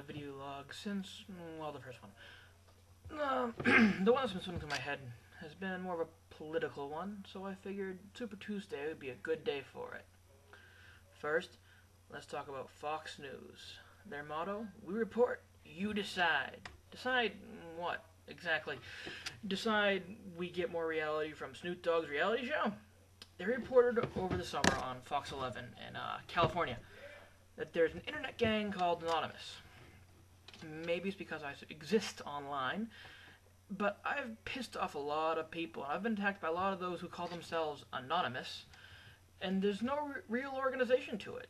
video log since, well, the first one. The one that's been swimming through my head has been more of a political one, so I figured Super Tuesday would be a good day for it. First, let's talk about Fox News. Their motto, we report, you decide. Decide what, exactly? Decide we get more reality from Snoop Dogg's reality show? They reported over the summer on Fox 11 in California that there's an internet gang called Anonymous. Maybe it's because I exist online, but I've pissed off a lot of people. I've been attacked by a lot of those who call themselves anonymous, and there's no real organization to it.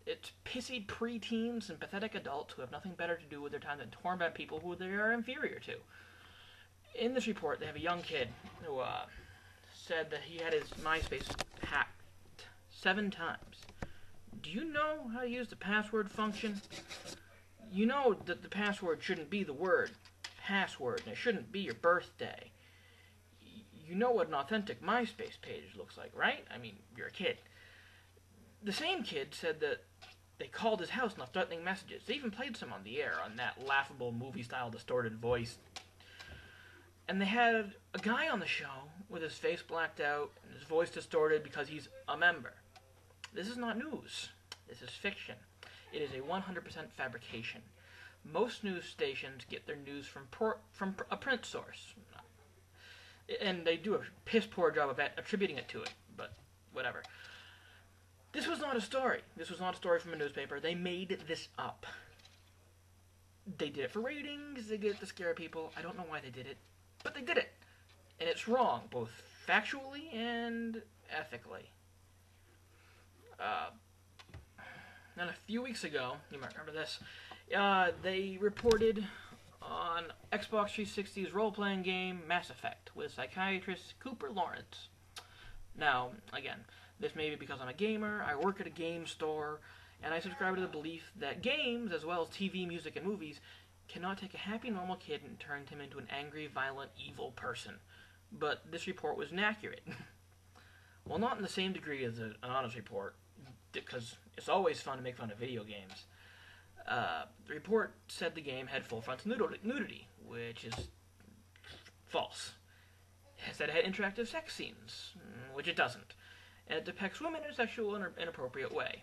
It's pissy preteens and pathetic adults who have nothing better to do with their time than torment people who they are inferior to. In this report, they have a young kid who said that he had his MySpace hacked 7 times. Do you know how to use the password function? You know that the password shouldn't be the word password, and it shouldn't be your birthday. You know what an authentic MySpace page looks like, right? I mean, you're a kid. The same kid said that they called his house and left threatening messages. They even played some on the air on that laughable movie-style distorted voice. And they had a guy on the show with his face blacked out and his voice distorted because he's a member. This is not news. This is fiction. It is a 100% fabrication. Most news stations get their news from a print source. And they do a piss-poor job of attributing it to it, but whatever. This was not a story. This was not a story from a newspaper. They made this up. They did it for ratings. They did it to scare people. I don't know why they did it, but they did it. And it's wrong, both factually and ethically. And a few weeks ago, you might remember this, they reported on Xbox 360's role-playing game Mass Effect with psychiatrist Cooper Lawrence. Now, again, this may be because I'm a gamer, I work at a game store, and I subscribe to the belief that games, as well as TV, music, and movies, cannot take a happy, normal kid and turn him into an angry, violent, evil person. But this report was inaccurate. Well, not in the same degree as an honest report, because it's always fun to make fun of video games. The report said the game had full frontal nudity, which is false. It said it had interactive sex scenes, which it doesn't. And it depicts women in a sexual and inappropriate way,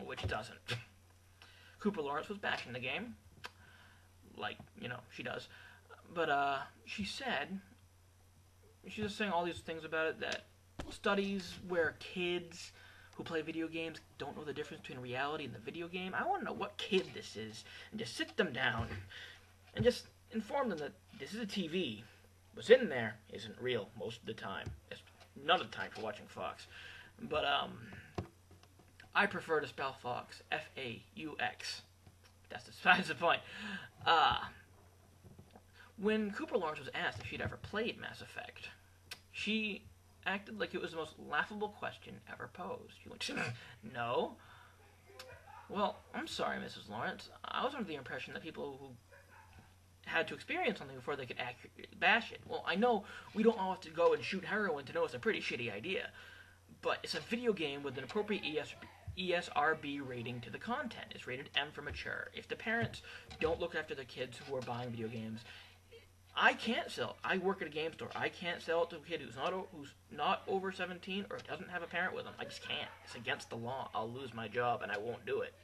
which it doesn't. Cooper Lawrence was bashing the game, like, you know, she does. But she's just saying all these things about it, that studies where kids who play video games don't know the difference between reality and the video game. I want to know what kid this is, and just sit them down and just inform them that this is a TV. What's in there isn't real most of the time. It's none of the time for watching Fox. But I prefer to spell Fox F-A-U-X. That's the point. When Cooper Lawrence was asked if she'd ever played Mass Effect, she acted like it was the most laughable question ever posed. She went, no. Well, I'm sorry, Mrs. Lawrence. I was under the impression that people who had to experience something before they could accurately bash it. Well, I know we don't all have to go and shoot heroin to know it's a pretty shitty idea, but it's a video game with an appropriate ESRB rating to the content. It's rated M for mature. If the parents don't look after the kids who are buying video games, I can't sell it. I work at a game store. I can't sell it to a kid who's not over 17 or doesn't have a parent with them. I just can't. It's against the law. I'll lose my job, and I won't do it.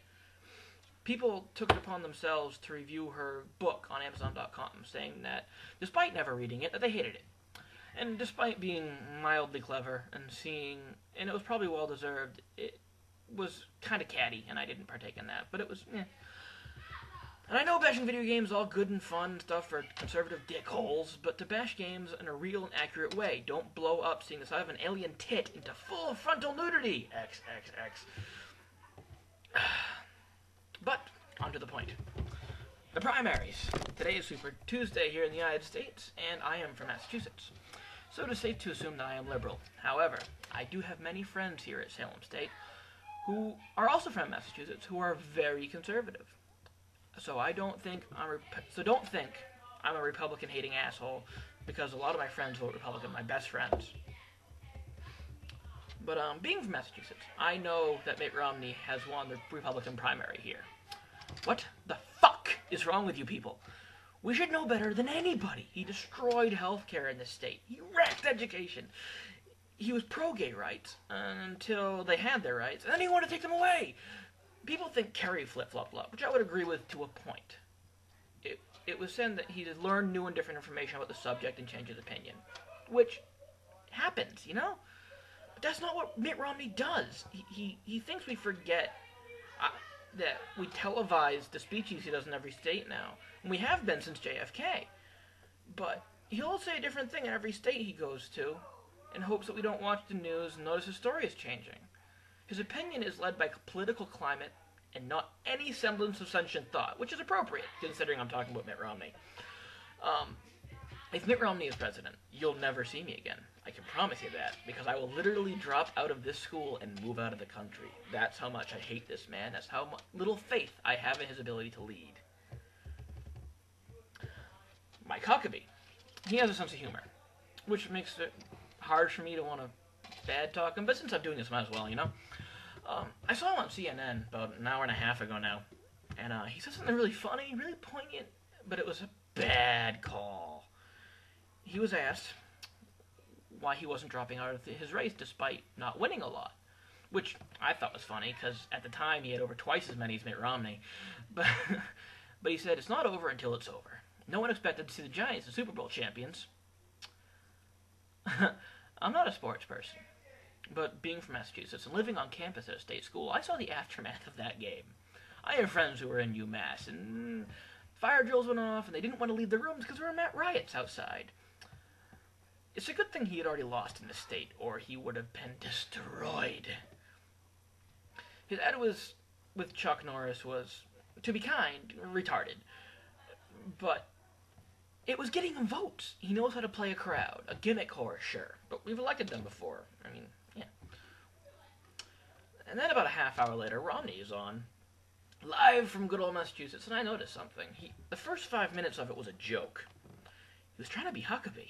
People took it upon themselves to review her book on Amazon.com, saying that, despite never reading it, that they hated it. And despite being mildly clever and it was probably well-deserved, it was kind of catty, and I didn't partake in that. But it was, And I know bashing video games is all good and fun stuff for conservative dickholes, but to bash games in a real and accurate way. Don't blow up seeing the side of an alien tit into full frontal nudity. XXX. But, on to the point. The primaries. Today is Super Tuesday here in the United States, and I am from Massachusetts. So it is safe to assume that I am liberal. However, I do have many friends here at Salem State who are also from Massachusetts who are very conservative. So don't think I'm a Republican-hating asshole, because a lot of my friends vote Republican, my best friends. But being from Massachusetts, I know that Mitt Romney has won the Republican primary here. What the fuck? is wrong with you people? We should know better than anybody. He destroyed healthcare in this state. He wrecked education. He was pro-gay rights until they had their rights, and then he wanted to take them away. People think Kerry flip-flopped a lot, which I would agree with to a point. It was said that he had learned new and different information about the subject and changed his opinion, which happens, you know? But that's not what Mitt Romney does. He thinks we forget that we televise the speeches he does in every state now. And we have been since JFK. But he'll say a different thing in every state he goes to in hopes that we don't watch the news and notice his story is changing. His opinion is led by political climate and not any semblance of sentient thought, which is appropriate, considering I'm talking about Mitt Romney. If Mitt Romney is president, you'll never see me again. I can promise you that, because I will literally drop out of this school and move out of the country. That's how much I hate this man. That's how little faith I have in his ability to lead. Mike Huckabee. He has a sense of humor, which makes it hard for me to want to bad talk him, but since I'm doing this, might as well, you know? I saw him on CNN about an hour and a half ago now, and he said something really funny, really poignant, but it was a bad call. He was asked why he wasn't dropping out of his race despite not winning a lot, which I thought was funny, because at the time he had over twice as many as Mitt Romney. But he said, it's not over until it's over. No one expected to see the Giants, the Super Bowl champions. I'm not a sports person, but being from Massachusetts and living on campus at a state school, I saw the aftermath of that game. I have friends who were in UMass, and fire drills went off, and they didn't want to leave their rooms because there were riots outside. It's a good thing he had already lost in the state, or he would have been destroyed. His ad with Chuck Norris was, to be kind, retarded. But it was getting him votes. He knows how to play a crowd. A gimmick horse, sure. But we've elected them before. I mean, yeah. And then about a half hour later, Romney is on, live from good old Massachusetts, and I noticed something. The first 5 minutes of it was a joke. He was trying to be Huckabee.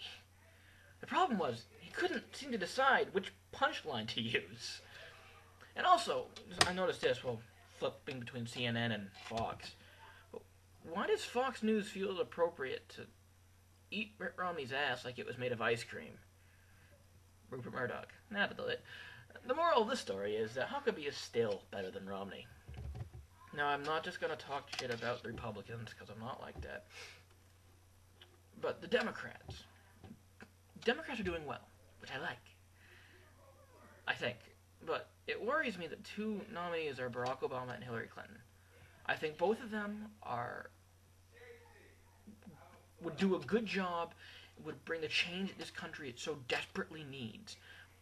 The problem was, he couldn't seem to decide which punchline to use. And also, I noticed this while flipping between CNN and Fox. Why does Fox News feel it appropriate to eat Mitt Romney's ass like it was made of ice cream? Rupert Murdoch. Nah, but the moral of this story is that Huckabee is still better than Romney. Now, I'm not just going to talk shit about the Republicans, because I'm not like that. But the Democrats. Democrats are doing well, which I like. I think. But it worries me that two nominees are Barack Obama and Hillary Clinton. I think both of them would do a good job, would bring the change that this country it so desperately needs.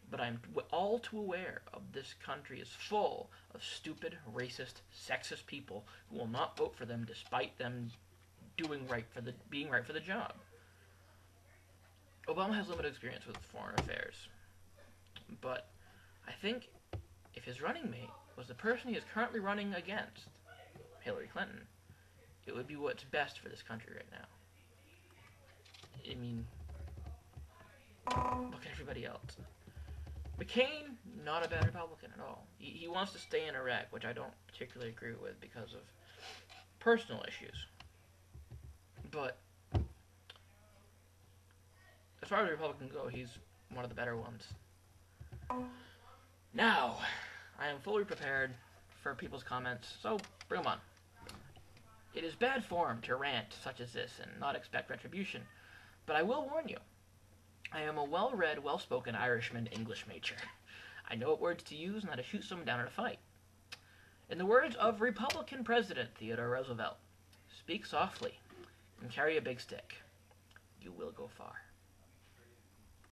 But I'm all too aware of this country is full of stupid, racist, sexist people who will not vote for them despite them being right for the job. Obama has limited experience with foreign affairs, but I think if his running mate was the person he is currently running against, Hillary Clinton, it would be what's best for this country right now. I mean, look at everybody else. McCain, not a bad Republican at all. He wants to stay in Iraq, which I don't particularly agree with because of personal issues. But as far as the Republicans go, he's one of the better ones. Now, I am fully prepared for people's comments, so bring them on. It is bad form to rant such as this and not expect retribution, but I will warn you. I am a well-read, well-spoken Irishman English major. I know what words to use and how to shoot someone down in a fight. In the words of Republican President Theodore Roosevelt, speak softly and carry a big stick. You will go far.